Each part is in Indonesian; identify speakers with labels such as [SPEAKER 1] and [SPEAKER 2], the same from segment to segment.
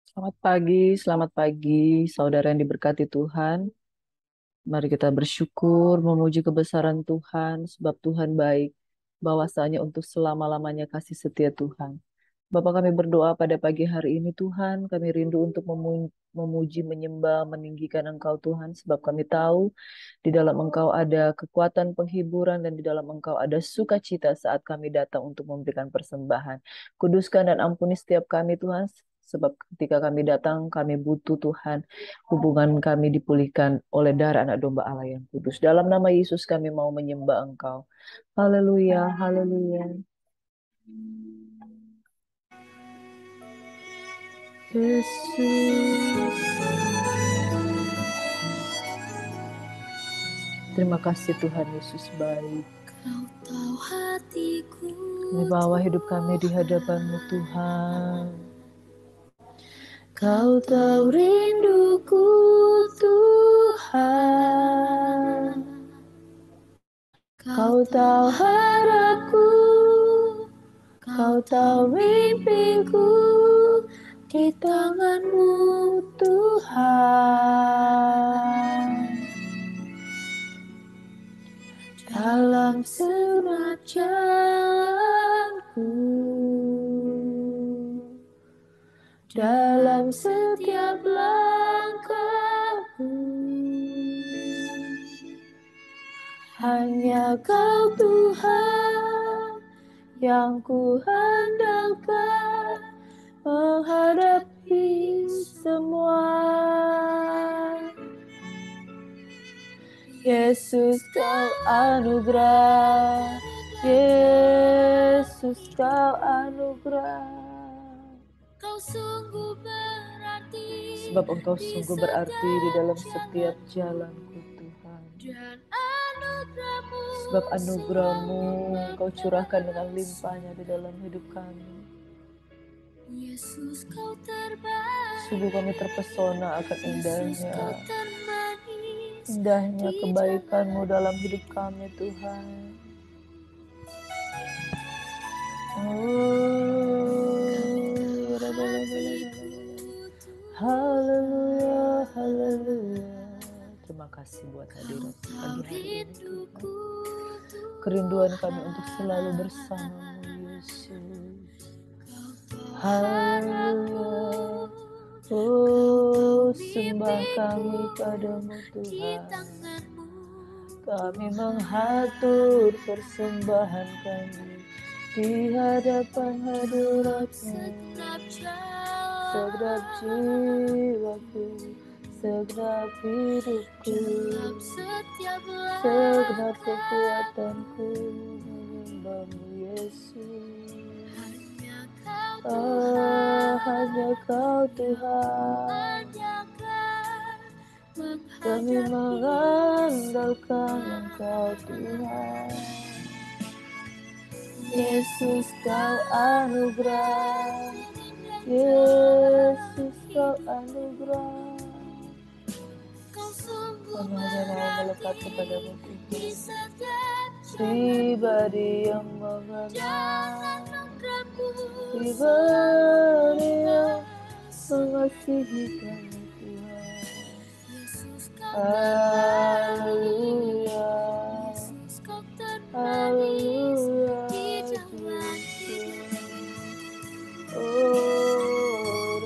[SPEAKER 1] Selamat pagi, saudara yang diberkati Tuhan. Mari kita bersyukur, memuji kebesaran Tuhan, sebab Tuhan baik, bahwasanya untuk selama-lamanya kasih setia Tuhan. Bapak kami berdoa pada pagi hari ini Tuhan, kami rindu untuk memuji, menyembah, meninggikan Engkau Tuhan, sebab kami tahu di dalam Engkau ada kekuatan penghiburan dan di dalam Engkau ada sukacita saat kami datang untuk memberikan persembahan. Kuduskan dan ampuni setiap kami Tuhan, sebab ketika kami datang kami butuh Tuhan. Hubungan kami dipulihkan oleh darah anak domba Allah yang kudus. Dalam nama Yesus kami mau menyembah Engkau. Haleluya, haleluya. Yesus. Terima kasih Tuhan Yesus baik.
[SPEAKER 2] Kau tahu hatiku.
[SPEAKER 1] Kami bawa hidup kami di hadapan-Mu Tuhan. Kau tahu rinduku Tuhan. Kau tahu harapku. Kau tahu mimpiku di tangan-Mu Tuhan. Dalam setiap jalanku, dalam setiap langkahku, hanya Kau Tuhan yang ku andalkan menghadapi semua. Yesus Kau anugerah, Yesus Kau anugerah.
[SPEAKER 2] Kau sungguh berarti.
[SPEAKER 1] Sebab Engkau sungguh berarti di dalam setiap jalanku Tuhan.
[SPEAKER 2] Dan anugerah-Mu,
[SPEAKER 1] Sebab anugerah-Mu Kau curahkan dengan limpahnya di dalam hidup kami.
[SPEAKER 2] Yesus Kau terbaik.
[SPEAKER 1] Sungguh kami terpesona akan
[SPEAKER 2] Yesus
[SPEAKER 1] indahnya
[SPEAKER 2] Kau termanis.
[SPEAKER 1] indahnya kebaikan-Mu dalam hidup kami Tuhan. Haleluya, haleluya. Terima kasih buat hadirat pagi hari ini Tuhan. Kerinduan kami untuk selalu bersama-Mu Yesus. Haleluya. Oh, sembah kami padamu Tuhan. Kami menghatur persembahan kami di hadapan hadirat-Mu. Segenap jiwaku, segenap hidupku, segenap kekuatanku menyembah-Mu Yesus. Hanya Kau Tuhan, kami mengandalkan Engkau Tuhan. Yesus Kau anugerah, Yesus Kau anugerah. Kami hanya mau melekat kepada-Mu Tuhan, pribadi yang mengenal, pribadi yang mengasihi kami Tuhan. Haleluya, haleluya, oh,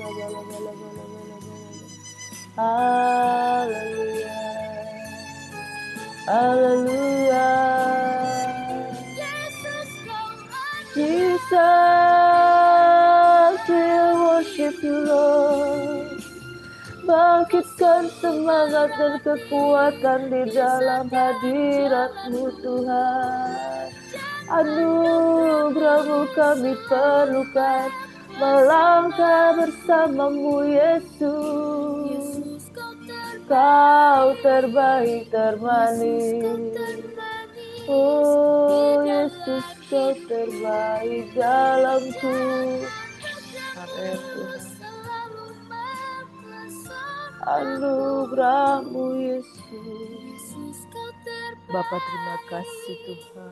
[SPEAKER 1] haleluya, haleluya. Jesus, we worship you Lord. Bangkitkan semangat dan kekuatan di dalam hadirat-Mu Tuhan. Anugerah-Mu kami perlukan, melangkah bersama-Mu Yesus. Kau terbaik, termanis. Oh Yesus, Kau terbaik dalamku. Amin Tuhan. Anugerah-Mu Yesus. Bapa terima kasih Tuhan.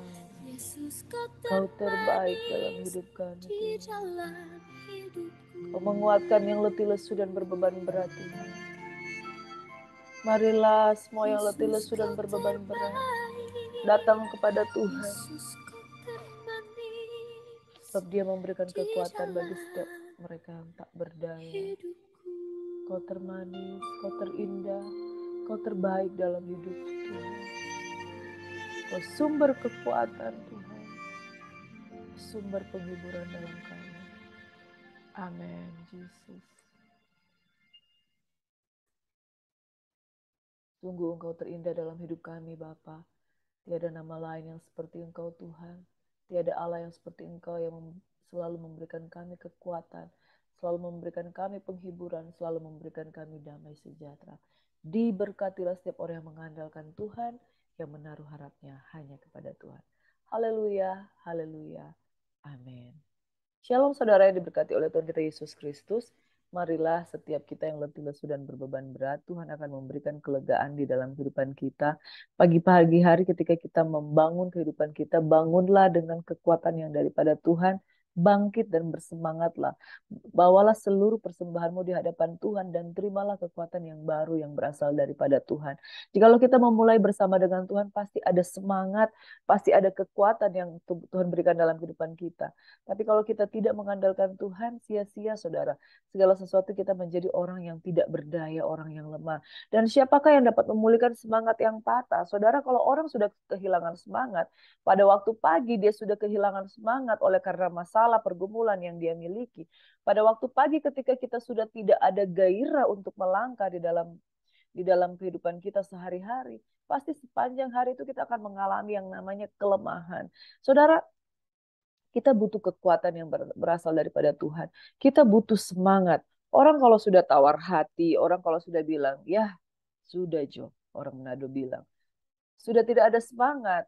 [SPEAKER 2] Yesus, kau
[SPEAKER 1] Kau terbaik dalam
[SPEAKER 2] termanis
[SPEAKER 1] hidup kami,
[SPEAKER 2] di
[SPEAKER 1] Tuhan.
[SPEAKER 2] dalam hidupku.
[SPEAKER 1] Kau menguatkan yang letih lesu dan berbeban berat, Tuhan. Marilah semua yang letih
[SPEAKER 2] Yesus,
[SPEAKER 1] lesu dan
[SPEAKER 2] kau
[SPEAKER 1] berbeban berat
[SPEAKER 2] terbaik.
[SPEAKER 1] datang kepada Tuhan.
[SPEAKER 2] Yesus, kau termanis
[SPEAKER 1] Sebab Dia memberikan
[SPEAKER 2] di
[SPEAKER 1] kekuatan bagi setiap
[SPEAKER 2] dalam
[SPEAKER 1] mereka yang tak berdaya.
[SPEAKER 2] hidupku.
[SPEAKER 1] Kau termanis, kau terindah, kau terbaik dalam hidup Tuhan. Kau sumber kekuatan Tuhan, sumber penghiburan dalam kami. Amin, Yesus. Sungguh Engkau terindah dalam hidup kami, Bapa. Tiada nama lain yang seperti Engkau, Tuhan. Tiada Allah yang seperti Engkau yang selalu memberikan kami kekuatan, selalu memberikan kami penghiburan, selalu memberikan kami damai sejahtera. Diberkatilah setiap orang yang mengandalkan Tuhan, yang menaruh harapnya hanya kepada Tuhan. Haleluya, haleluya, amin. Shalom saudara yang diberkati oleh Tuhan kita Yesus Kristus. Marilah setiap kita yang letih lesu dan berbeban berat, Tuhan akan memberikan kelegaan di dalam kehidupan kita. Pagi-pagi hari ketika kita membangun kehidupan kita, bangunlah dengan kekuatan yang daripada Tuhan. Bangkit dan bersemangatlah. Bawalah seluruh persembahanmu di hadapan Tuhan dan terimalah kekuatan yang baru yang berasal daripada Tuhan. Jikalau kita memulai bersama dengan Tuhan, pasti ada semangat, pasti ada kekuatan yang Tuhan berikan dalam kehidupan kita. Tapi kalau kita tidak mengandalkan Tuhan, sia-sia saudara. Segala sesuatu kita menjadi orang yang tidak berdaya, orang yang lemah. Dan siapakah yang dapat memulihkan semangat yang patah? Saudara, kalau orang sudah kehilangan semangat, pada waktu pagi dia sudah kehilangan semangat oleh karena masalah pergumulan yang dia miliki. Pada waktu pagi ketika kita sudah tidak ada gairah untuk melangkah di dalam kehidupan kita sehari-hari, pasti sepanjang hari itu kita akan mengalami yang namanya kelemahan. Saudara, kita butuh kekuatan yang berasal daripada Tuhan. Kita butuh semangat. Orang kalau sudah tawar hati, orang kalau sudah bilang, ya sudah Jo, orang Manado bilang, sudah tidak ada semangat.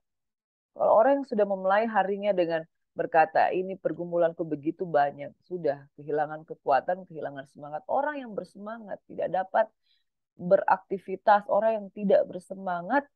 [SPEAKER 1] Kalau orang yang sudah memulai harinya dengan berkata, ini pergumulanku begitu banyak, sudah kehilangan kekuatan, kehilangan semangat. Orang yang bersemangat tidak dapat beraktivitas, orang yang tidak bersemangat,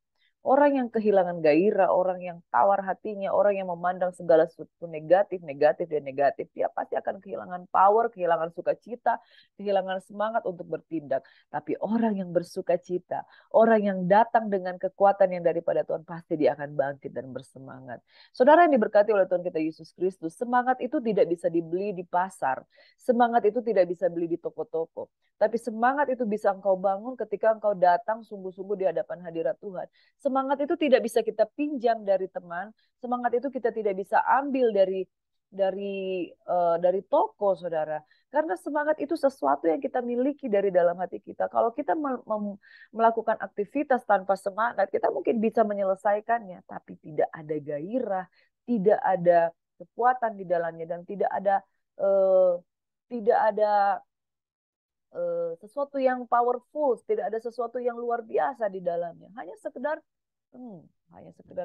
[SPEAKER 1] orang yang kehilangan gairah, orang yang tawar hatinya, orang yang memandang segala sesuatu negatif, negatif, dan negatif, dia pasti akan kehilangan power, kehilangan sukacita, kehilangan semangat untuk bertindak. Tapi orang yang bersukacita, orang yang datang dengan kekuatan yang daripada Tuhan, pasti dia akan bangkit dan bersemangat. Saudara yang diberkati oleh Tuhan kita Yesus Kristus, semangat itu tidak bisa dibeli di pasar. Semangat itu tidak bisa beli di toko-toko. Tapi semangat itu bisa engkau bangun ketika engkau datang sungguh-sungguh di hadapan hadirat Tuhan. Semangat itu tidak bisa kita pinjam dari teman, semangat itu kita tidak bisa ambil dari toko, saudara. Karena semangat itu sesuatu yang kita miliki dari dalam hati kita. Kalau kita melakukan aktivitas tanpa semangat, kita mungkin bisa menyelesaikannya, tapi tidak ada gairah, tidak ada kekuatan di dalamnya, dan eh, tidak ada sesuatu yang powerful, tidak ada sesuatu yang luar biasa di dalamnya. Hanya sekedar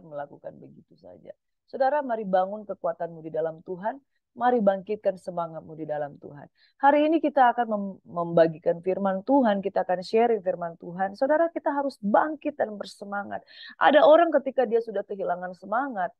[SPEAKER 1] melakukan begitu saja. Saudara, mari bangun kekuatanmu di dalam Tuhan. Mari bangkitkan semangatmu di dalam Tuhan. Hari ini kita akan membagikan firman Tuhan, kita akan sharing firman Tuhan. Saudara, kita harus bangkit dan bersemangat. Ada orang ketika dia sudah kehilangan semangat,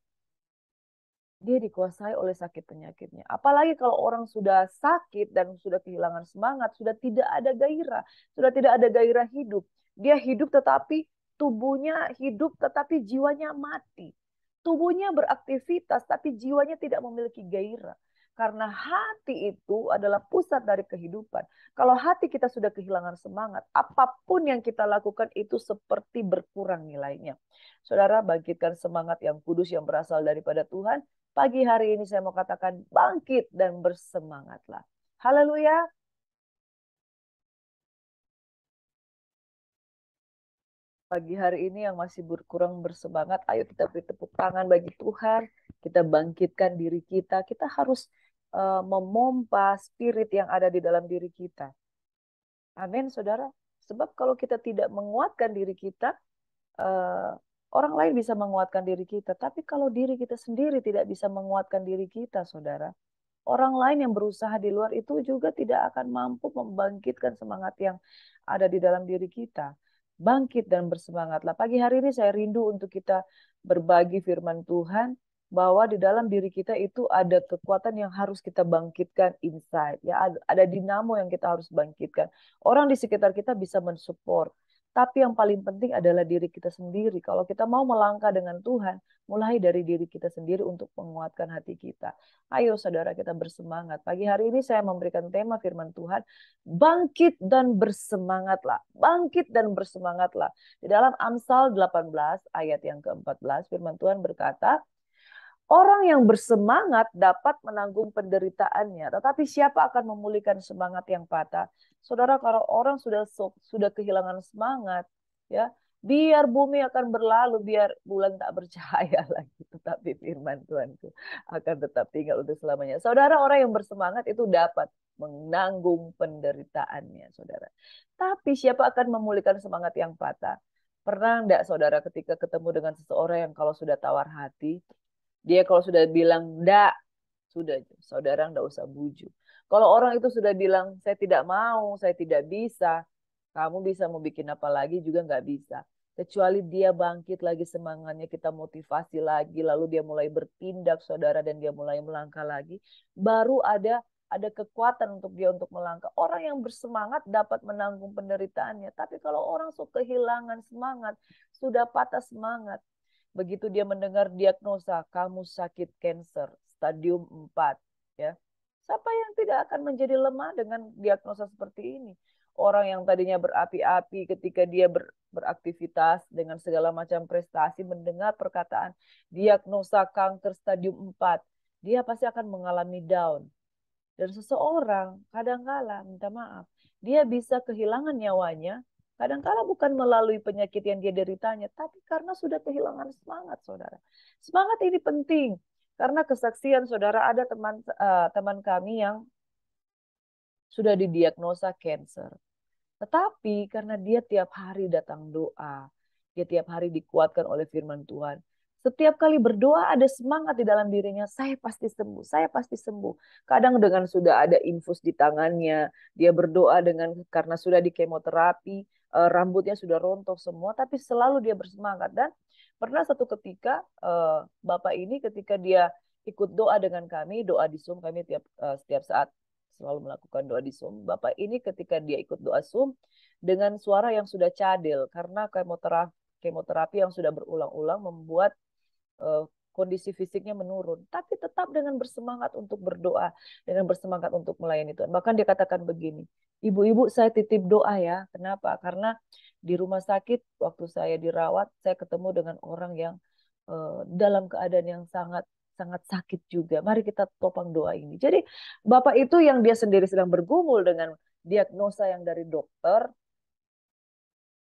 [SPEAKER 1] dia dikuasai oleh sakit penyakitnya. Apalagi kalau orang sudah sakit dan sudah kehilangan semangat, sudah tidak ada gairah, sudah tidak ada gairah hidup. Dia hidup tetapi tubuhnya hidup tetapi jiwanya mati. Tubuhnya beraktivitas tapi jiwanya tidak memiliki gairah. Karena hati itu adalah pusat dari kehidupan. Kalau hati kita sudah kehilangan semangat, apapun yang kita lakukan itu seperti berkurang nilainya. Saudara, bangkitkan semangat yang kudus yang berasal daripada Tuhan. Pagi hari ini saya mau katakan bangkit dan bersemangatlah. Haleluya. Pagi hari ini yang masih berkurang bersemangat, ayo kita beri tepuk tangan bagi Tuhan. Kita bangkitkan diri kita. Kita harus memompa spirit yang ada di dalam diri kita. Amin, saudara. Sebab kalau kita tidak menguatkan diri kita, eh, orang lain bisa menguatkan diri kita. Tapi kalau diri kita sendiri tidak bisa menguatkan diri kita, saudara, orang lain yang berusaha di luar itu juga tidak akan mampu membangkitkan semangat yang ada di dalam diri kita. Bangkit dan bersemangatlah. Pagi hari ini saya rindu untuk kita berbagi firman Tuhan. bahwa di dalam diri kita itu ada kekuatan yang harus kita bangkitkan inside. Ya, ada dinamo yang kita harus bangkitkan. Orang di sekitar kita bisa mensupport. Tapi yang paling penting adalah diri kita sendiri. Kalau kita mau melangkah dengan Tuhan, mulai dari diri kita sendiri untuk menguatkan hati kita. Ayo saudara kita bersemangat. Pagi hari ini saya memberikan tema firman Tuhan, bangkit dan bersemangatlah. Bangkit dan bersemangatlah. Di dalam Amsal 18 ayat yang ke-14 firman Tuhan berkata, orang yang bersemangat dapat menanggung penderitaannya, tetapi siapa akan memulihkan semangat yang patah? Saudara, kalau orang sudah kehilangan semangat, ya, biar bumi akan berlalu, biar bulan tak bercahaya lagi, tetapi firman Tuhan itu akan tetap tinggal untuk selamanya. Saudara, orang yang bersemangat itu dapat menanggung penderitaannya, saudara. Tapi siapa akan memulihkan semangat yang patah? Pernah enggak saudara ketika ketemu dengan seseorang yang kalau sudah tawar hati, dia kalau sudah bilang enggak, sudah saudara enggak usah bujuk. Kalau orang itu sudah bilang saya tidak mau, saya tidak bisa, kamu bisa mau bikin apa lagi juga enggak bisa. Kecuali dia bangkit lagi semangatnya, kita motivasi lagi, lalu dia mulai bertindak saudara dan dia mulai melangkah lagi, baru ada kekuatan untuk dia untuk melangkah. Orang yang bersemangat dapat menanggung penderitaannya. Tapi kalau orang sudah kehilangan semangat, sudah patah semangat, begitu dia mendengar diagnosa, kamu sakit kanker stadium 4, ya. Siapa yang tidak akan menjadi lemah dengan diagnosa seperti ini? Orang yang tadinya berapi-api ketika dia beraktivitas dengan segala macam prestasi, mendengar perkataan diagnosa kanker stadium 4, dia pasti akan mengalami down. Dan seseorang kadang-kala minta maaf, dia bisa kehilangan nyawanya, kadang-kala bukan melalui penyakit yang dia deritanya, tapi karena sudah kehilangan semangat, saudara. Semangat ini penting, karena kesaksian saudara, ada teman kami yang sudah didiagnosa cancer. Tetapi karena dia tiap hari datang doa, dia tiap hari dikuatkan oleh firman Tuhan. Setiap kali berdoa ada semangat di dalam dirinya, saya pasti sembuh, saya pasti sembuh. Kadang dengan sudah ada infus di tangannya, dia berdoa dengan karena sudah di kemoterapi, rambutnya sudah rontok semua, tapi selalu dia bersemangat. Dan pernah satu ketika Bapak ini ketika dia ikut doa dengan kami, doa di Zoom kami setiap saat selalu melakukan doa di Zoom. Bapak ini ketika dia ikut doa Zoom dengan suara yang sudah cadel karena kemoterapi yang sudah berulang-ulang membuat eh, kondisi fisiknya menurun. Tapi tetap dengan bersemangat untuk berdoa, dengan bersemangat untuk melayani Tuhan. Bahkan dia katakan begini, ibu-ibu saya titip doa ya. Kenapa? Karena di rumah sakit waktu saya dirawat, saya ketemu dengan orang yang dalam keadaan yang sangat sangat sakit juga. Mari kita topang doa ini. Jadi Bapak itu yang dia sendiri sedang bergumul dengan diagnosa yang dari dokter,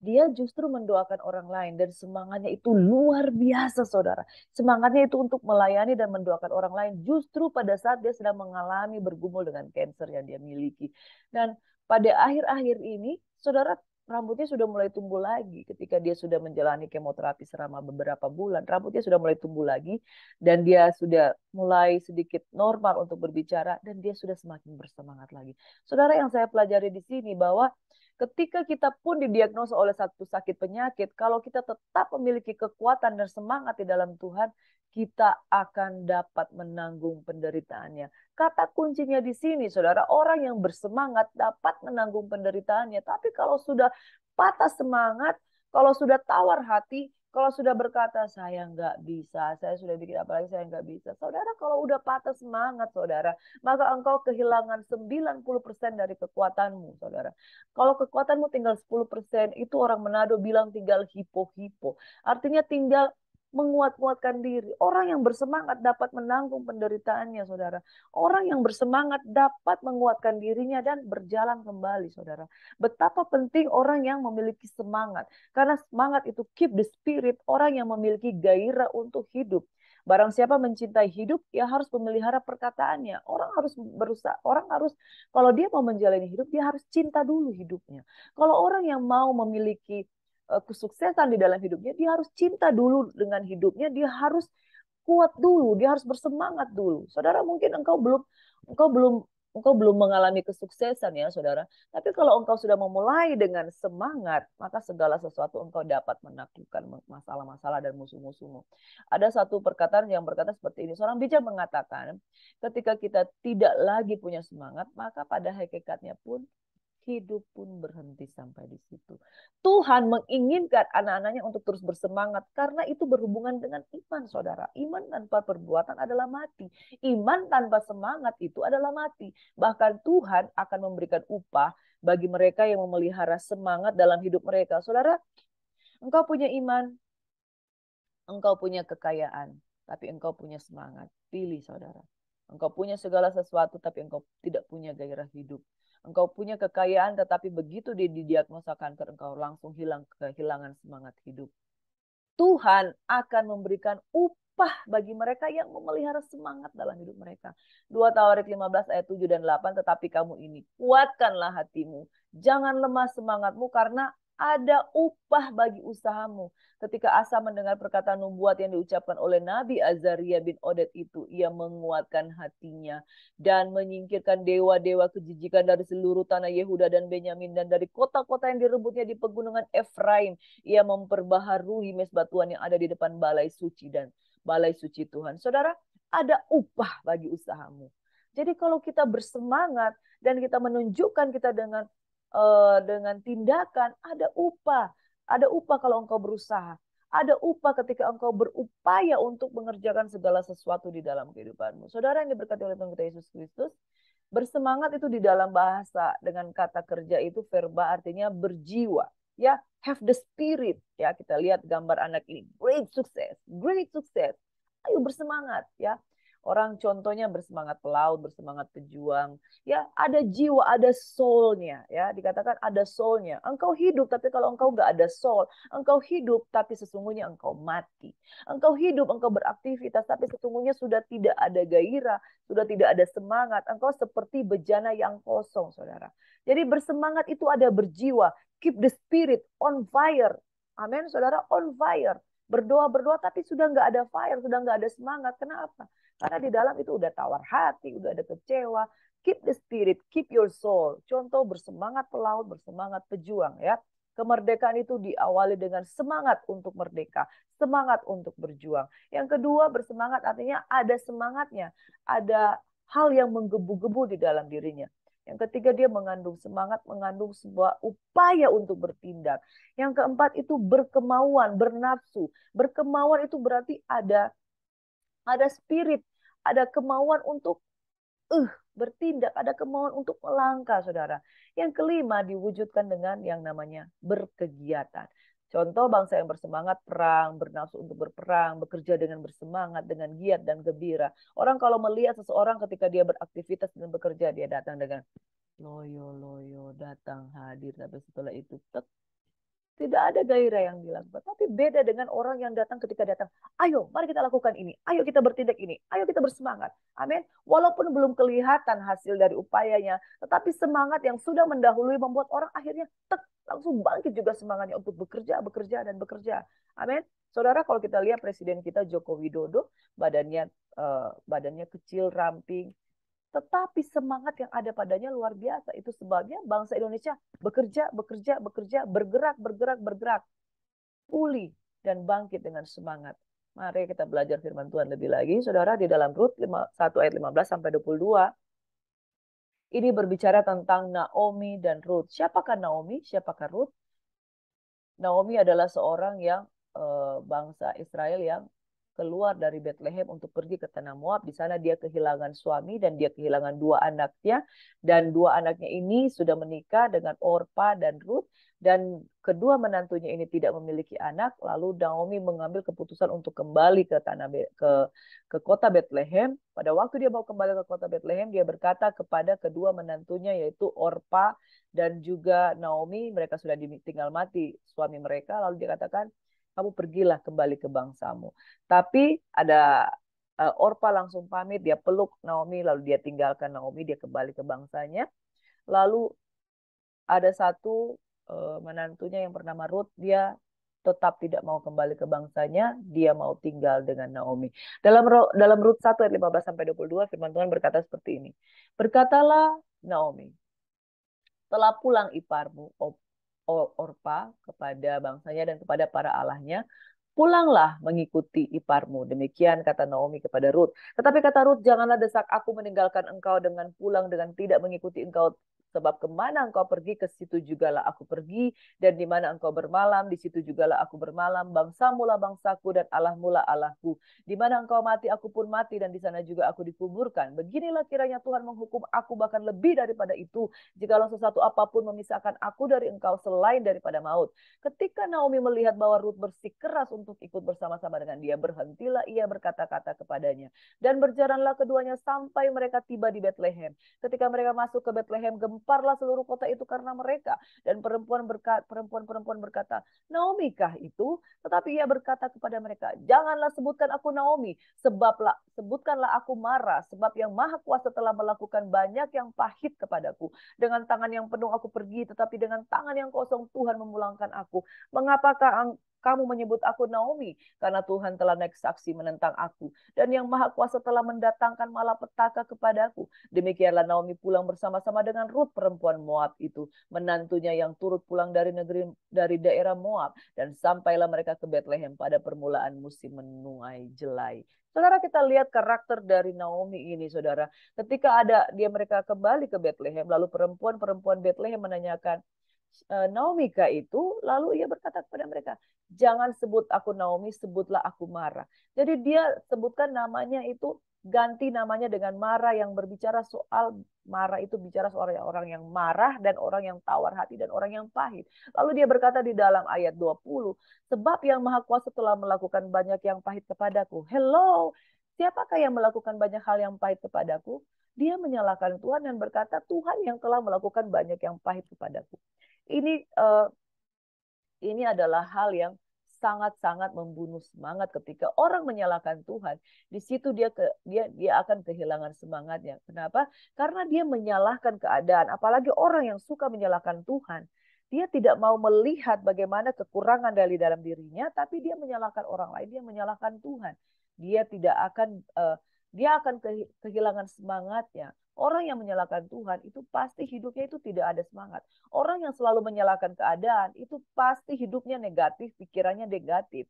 [SPEAKER 1] dia justru mendoakan orang lain dan semangatnya itu luar biasa, saudara. Semangatnya itu untuk melayani dan mendoakan orang lain justru pada saat dia sedang mengalami bergumul dengan kanker yang dia miliki. Dan pada akhir-akhir ini, saudara, rambutnya sudah mulai tumbuh lagi ketika dia sudah menjalani kemoterapi selama beberapa bulan. Rambutnya sudah mulai tumbuh lagi dan dia sudah mulai sedikit normal untuk berbicara dan dia sudah semakin bersemangat lagi. Saudara, yang saya pelajari di sini bahwa ketika kita pun didiagnosa oleh satu sakit penyakit, kalau kita tetap memiliki kekuatan dan semangat di dalam Tuhan, kita akan dapat menanggung penderitaannya. Kata kuncinya di sini, saudara, orang yang bersemangat dapat menanggung penderitaannya. Tapi kalau sudah patah semangat, kalau sudah tawar hati, kalau sudah berkata, saya nggak bisa, saya sudah bikin apa lagi, saya nggak bisa. Saudara, kalau udah patah semangat, saudara, maka engkau kehilangan 90% dari kekuatanmu, saudara. Kalau kekuatanmu tinggal 10%, itu orang Manado bilang tinggal hipo-hipo. Artinya tinggal menguat-kuatkan diri. Orang yang bersemangat dapat menanggung penderitaannya, saudara. Orang yang bersemangat dapat menguatkan dirinya dan berjalan kembali, saudara. Betapa penting orang yang memiliki semangat. Karena semangat itu keep the spirit, orang yang memiliki gairah untuk hidup. Barang siapa mencintai hidup, ya harus memelihara perkataannya. Orang harus berusaha, orang harus, kalau dia mau menjalani hidup, dia harus cinta dulu hidupnya. Kalau orang yang mau memiliki kesuksesan di dalam hidupnya, dia harus cinta dulu dengan hidupnya, dia harus kuat dulu, dia harus bersemangat dulu. Saudara, mungkin engkau belum engkau belum mengalami kesuksesan ya saudara. Tapi kalau engkau sudah memulai dengan semangat, maka segala sesuatu engkau dapat menaklukkan masalah-masalah dan musuh-musuhmu. Ada satu perkataan yang berkata seperti ini. Seorang bijak mengatakan, ketika kita tidak lagi punya semangat, maka pada hakikatnya pun hidup pun berhenti sampai di situ. Tuhan menginginkan anak-anaknya untuk terus bersemangat karena itu berhubungan dengan iman, saudara. Iman tanpa perbuatan adalah mati. Iman tanpa semangat itu adalah mati. Bahkan Tuhan akan memberikan upah bagi mereka yang memelihara semangat dalam hidup mereka. Saudara, engkau punya iman, engkau punya kekayaan, tapi engkau punya semangat. Pilih, saudara. Engkau punya segala sesuatu, tapi engkau tidak punya gairah hidup. Engkau punya kekayaan, tetapi begitu dia didiagnosa kanker, engkau langsung kehilangan semangat hidup. Tuhan akan memberikan upah bagi mereka yang memelihara semangat dalam hidup mereka. 2 Tawarik 15 ayat 7 dan 8, tetapi kamu ini, kuatkanlah hatimu. Jangan lemah semangatmu karena ada upah bagi usahamu. Ketika Asa mendengar perkataan nubuat yang diucapkan oleh Nabi Azaria bin Oded itu, ia menguatkan hatinya dan menyingkirkan dewa-dewa kejijikan dari seluruh tanah Yehuda dan Benyamin dan dari kota-kota yang direbutnya di pegunungan Efraim. Ia memperbaharui mesbah Tuhan yang ada di depan balai suci dan balai suci Tuhan. Saudara, ada upah bagi usahamu. Jadi kalau kita bersemangat dan kita menunjukkan kita dengan tindakan, ada upah. Ada upah kalau engkau berusaha. Ada upah ketika engkau berupaya untuk mengerjakan segala sesuatu di dalam kehidupanmu. Saudara yang diberkati oleh Tuhan kita Yesus Kristus, bersemangat itu di dalam bahasa dengan kata kerja itu verba artinya berjiwa. Ya, have the spirit. Ya, kita lihat gambar anak ini. Great success, great success. Ayo bersemangat ya. Orang contohnya bersemangat pelaut, bersemangat pejuang. Ya, ada jiwa, ada soulnya. Ya, dikatakan ada soulnya. Engkau hidup, tapi kalau engkau nggak ada soul, engkau hidup, tapi sesungguhnya engkau mati. Engkau hidup, engkau beraktivitas, tapi sesungguhnya sudah tidak ada gairah, sudah tidak ada semangat. Engkau seperti bejana yang kosong, saudara. Jadi bersemangat itu ada berjiwa. Keep the spirit on fire. Amin, saudara, on fire. Berdoa-berdoa tapi sudah nggak ada fire, sudah nggak ada semangat. Kenapa? Karena di dalam itu udah tawar hati, udah ada kecewa. Keep the spirit, keep your soul. Contoh bersemangat pelaut, bersemangat pejuang ya. Kemerdekaan itu diawali dengan semangat untuk merdeka, semangat untuk berjuang. Yang kedua, bersemangat artinya ada semangatnya, ada hal yang menggebu-gebu di dalam dirinya. Yang ketiga, dia mengandung semangat, mengandung sebuah upaya untuk bertindak. Yang keempat itu berkemauan, bernafsu. Berkemauan itu berarti ada spirit, ada kemauan untuk bertindak, ada kemauan untuk melangkah, saudara. Yang kelima diwujudkan dengan yang namanya berkegiatan. Contoh bangsa yang bersemangat perang, bernafsu untuk berperang, bekerja dengan bersemangat, dengan giat dan gembira. Orang kalau melihat seseorang ketika dia beraktivitas dan bekerja, dia datang dengan loyo-loyo, datang hadir. Tapi setelah itu, tidak ada gairah yang dilakukan. Tapi beda dengan orang yang datang ketika datang. Ayo, mari kita lakukan ini. Ayo kita bertindak ini. Ayo kita bersemangat. Amin. Walaupun belum kelihatan hasil dari upayanya. Tetapi semangat yang sudah mendahului membuat orang akhirnya langsung bangkit juga semangatnya untuk bekerja, bekerja, dan bekerja. Amin. Saudara, kalau kita lihat Presiden kita Joko Widodo, badannya kecil, ramping, tetapi semangat yang ada padanya luar biasa. Itu sebabnya bangsa Indonesia bekerja, bekerja, bekerja, bergerak, bergerak, bergerak, pulih dan bangkit dengan semangat. Mari kita belajar firman Tuhan lebih lagi. Saudara, di dalam Rut 1 ayat 15 sampai 22, ini berbicara tentang Naomi dan Rut. Siapakah Naomi? Siapakah Rut? Naomi adalah seorang yang bangsa Israel yang keluar dari Bethlehem untuk pergi ke tanah Moab. Di sana dia kehilangan suami dan dia kehilangan dua anaknya. Dan dua anaknya ini sudah menikah dengan Orpa dan Ruth. Dan kedua menantunya ini tidak memiliki anak. Lalu Naomi mengambil keputusan untuk kembali ke kota Bethlehem. Pada waktu dia mau kembali ke kota Bethlehem, dia berkata kepada kedua menantunya yaitu Orpa dan juga Naomi, mereka sudah ditinggal mati suami mereka. Lalu dia katakan, kamu pergilah kembali ke bangsamu. Tapi ada Orpa langsung pamit, dia peluk Naomi, lalu dia tinggalkan Naomi, dia kembali ke bangsanya. Lalu ada satu menantunya yang bernama Ruth, dia tetap tidak mau kembali ke bangsanya, dia mau tinggal dengan Naomi. Dalam Rut 1 ayat 15 sampai 22 firman Tuhan berkata seperti ini. Berkatalah Naomi, telah pulang iparmu Orpa kepada bangsanya dan kepada para allahnya, pulanglah mengikuti iparmu. Demikian kata Naomi kepada Rut. Tetapi kata Rut, janganlah desak aku meninggalkan engkau dengan pulang dengan tidak mengikuti engkau. Sebab kemana engkau pergi, ke situ jugalah aku pergi. Dan di mana engkau bermalam, di situ jugalah aku bermalam. Bangsamu lah bangsaku dan Allahmu lah Allahku. Di mana engkau mati, aku pun mati. Dan di sana juga aku dikuburkan. Beginilah kiranya Tuhan menghukum aku bahkan lebih daripada itu. Jikalau sesuatu apapun memisahkan aku dari engkau selain daripada maut. Ketika Naomi melihat bahwa Rut bersikeras untuk ikut bersama-sama dengan dia, berhentilah ia berkata-kata kepadanya. Dan berjalanlah keduanya sampai mereka tiba di Bethlehem. Ketika mereka masuk ke Bethlehem, gemparlah seluruh kota itu karena mereka. Dan perempuan-perempuan berkata, Naomi kah itu? Tetapi ia berkata kepada mereka, janganlah sebutkan aku Naomi, sebutkanlah aku Mara, sebab yang Maha Kuasa telah melakukan banyak yang pahit kepadaku. Dengan tangan yang penuh aku pergi, tetapi dengan tangan yang kosong Tuhan memulangkan aku. Mengapakah kamu menyebut aku Naomi? Karena Tuhan telah naik saksi menentang aku. Dan yang Maha Kuasa telah mendatangkan malapetaka kepadaku. Demikianlah Naomi pulang bersama-sama dengan Rut perempuan Moab itu. Menantunya yang turut pulang dari daerah Moab. Dan sampailah mereka ke Bethlehem pada permulaan musim menuai jelai. Saudara, kita lihat karakter dari Naomi ini, saudara. Ketika mereka kembali ke Bethlehem, lalu perempuan-perempuan Bethlehem menanyakan, Naomi kah itu? Lalu ia berkata kepada mereka, jangan sebut aku Naomi, sebutlah aku Mara. Jadi dia sebutkan namanya itu, ganti namanya dengan Mara, yang berbicara soal Mara itu bicara soal orang yang marah dan orang yang tawar hati dan orang yang pahit. Lalu dia berkata di dalam ayat 20, sebab yang Maha Kuasa telah melakukan banyak yang pahit kepadaku. Hello, siapakah yang melakukan banyak hal yang pahit kepadaku? Dia menyalahkan Tuhan dan berkata, Tuhan yang telah melakukan banyak yang pahit kepadaku. Ini ini adalah hal yang sangat-sangat membunuh semangat ketika orang menyalahkan Tuhan. Di situ dia akan kehilangan semangatnya. Kenapa? Karena dia menyalahkan keadaan. Apalagi orang yang suka menyalahkan Tuhan. Dia tidak mau melihat bagaimana kekurangan dari dalam dirinya, tapi dia menyalahkan orang lain, dia menyalahkan Tuhan. Dia tidak akan dia akan kehilangan semangatnya. Orang yang menyalahkan Tuhan itu pasti hidupnya itu tidak ada semangat. Orang yang selalu menyalahkan keadaan itu pasti hidupnya negatif, pikirannya negatif.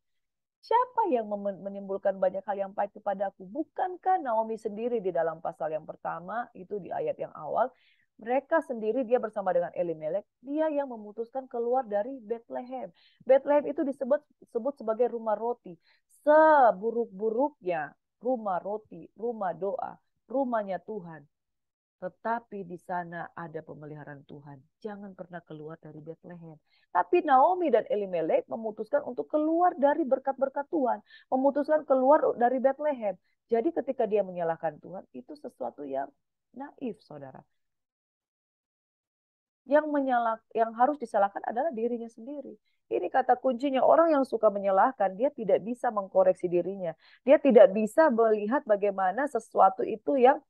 [SPEAKER 1] Siapa yang menimbulkan banyak hal yang pahit kepadaku? Bukankah Naomi sendiri di dalam pasal yang pertama, itu di ayat yang awal, mereka sendiri, dia bersama dengan Elimelek, dia yang memutuskan keluar dari Bethlehem. Bethlehem itu disebut sebagai rumah roti. Seburuk-buruknya rumah roti, rumah doa, rumahnya Tuhan. Tetapi di sana ada pemeliharaan Tuhan. Jangan pernah keluar dari Bethlehem. Tapi Naomi dan Elimelek memutuskan untuk keluar dari berkat-berkat Tuhan. Memutuskan keluar dari Bethlehem. Jadi ketika dia menyalahkan Tuhan, itu sesuatu yang naif, saudara. Yang harus disalahkan adalah dirinya sendiri. Ini kata kuncinya, orang yang suka menyalahkan, dia tidak bisa mengkoreksi dirinya. Dia tidak bisa melihat bagaimana sesuatu itu yang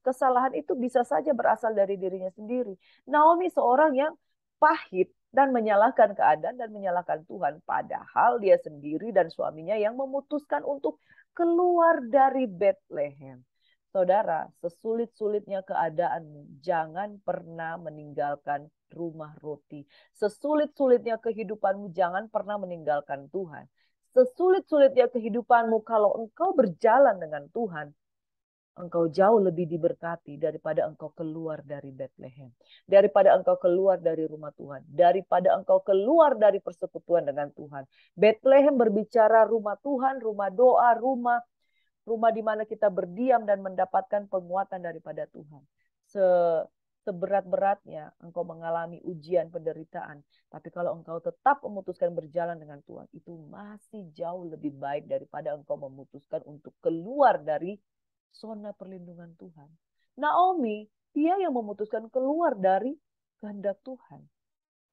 [SPEAKER 1] kesalahan itu bisa saja berasal dari dirinya sendiri. Naomi seorang yang pahit dan menyalahkan keadaan dan menyalahkan Tuhan. Padahal dia sendiri dan suaminya yang memutuskan untuk keluar dari Bethlehem. Saudara, sesulit-sulitnya keadaanmu, jangan pernah meninggalkan rumah roti. Sesulit-sulitnya kehidupanmu, jangan pernah meninggalkan Tuhan. Sesulit-sulitnya kehidupanmu, kalau engkau berjalan dengan Tuhan, engkau jauh lebih diberkati daripada engkau keluar dari Bethlehem. Daripada engkau keluar dari rumah Tuhan. Daripada engkau keluar dari persekutuan dengan Tuhan. Bethlehem berbicara rumah Tuhan, rumah doa, rumah di mana kita berdiam dan mendapatkan penguatan daripada Tuhan. Seberat-beratnya engkau mengalami ujian penderitaan. Tapi kalau engkau tetap memutuskan berjalan dengan Tuhan, itu masih jauh lebih baik daripada engkau memutuskan untuk keluar dari zona perlindungan Tuhan. Naomi, dia yang memutuskan keluar dari kehendak Tuhan.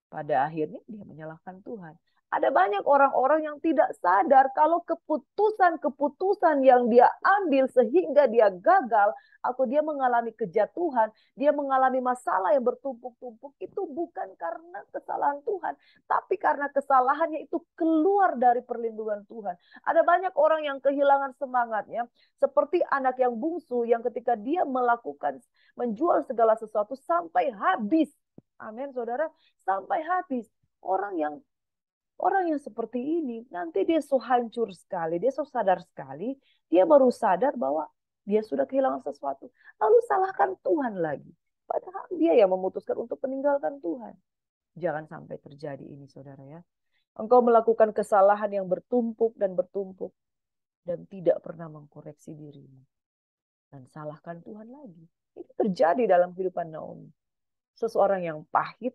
[SPEAKER 1] Pada akhirnya dia menyalahkan Tuhan. Ada banyak orang-orang yang tidak sadar kalau keputusan-keputusan yang dia ambil sehingga dia gagal atau dia mengalami kejatuhan, dia mengalami masalah yang bertumpuk-tumpuk itu bukan karena kesalahan Tuhan, tapi karena kesalahannya itu keluar dari perlindungan Tuhan. Ada banyak orang yang kehilangan semangatnya, seperti anak yang bungsu yang ketika dia menjual segala sesuatu sampai habis. Amin, saudara, sampai habis. Orang yang Orang yang seperti ini, nanti dia so hancur sekali, dia so sadar sekali, dia baru sadar bahwa dia sudah kehilangan sesuatu. Lalu salahkan Tuhan lagi. Padahal dia yang memutuskan untuk meninggalkan Tuhan. Jangan sampai terjadi ini, saudara ya. Engkau melakukan kesalahan yang bertumpuk dan bertumpuk dan tidak pernah mengkoreksi dirimu. Dan salahkan Tuhan lagi. Ini terjadi dalam kehidupan Naomi. Seseorang yang pahit